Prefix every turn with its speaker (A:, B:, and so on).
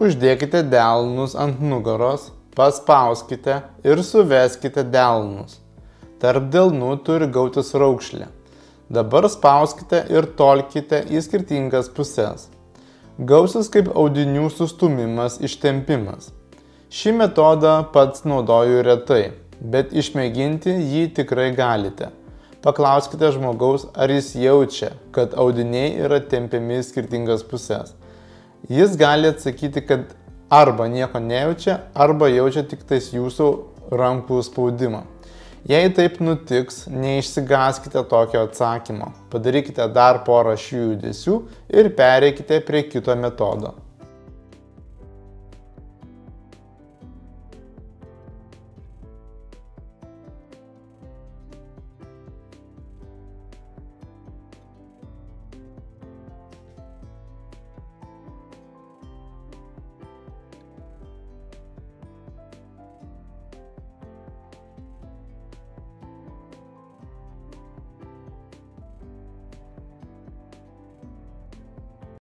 A: Uždėkite delnus ant nugaros, paspauskite ir suveskite delnus. Tarp delnų turi gautis raukšlė. Dabar spauskite ir tolkite į skirtingas puses. Gausis kaip audinių sustumimas, ištempimas. Šį metodą pats naudoju retai, bet išmėginti jį tikrai galite. Paklauskite žmogaus, ar jis jaučia, kad audiniai yra tempiami į skirtingas puses. Jis gali atsakyti, kad arba nieko nejaučia, arba jaučia tik tais jūsų rankų spaudimą. Jei taip nutiks, neišsigąskite tokio atsakymo. Padarykite dar porą šių judesių ir pereikite prie kito metodo.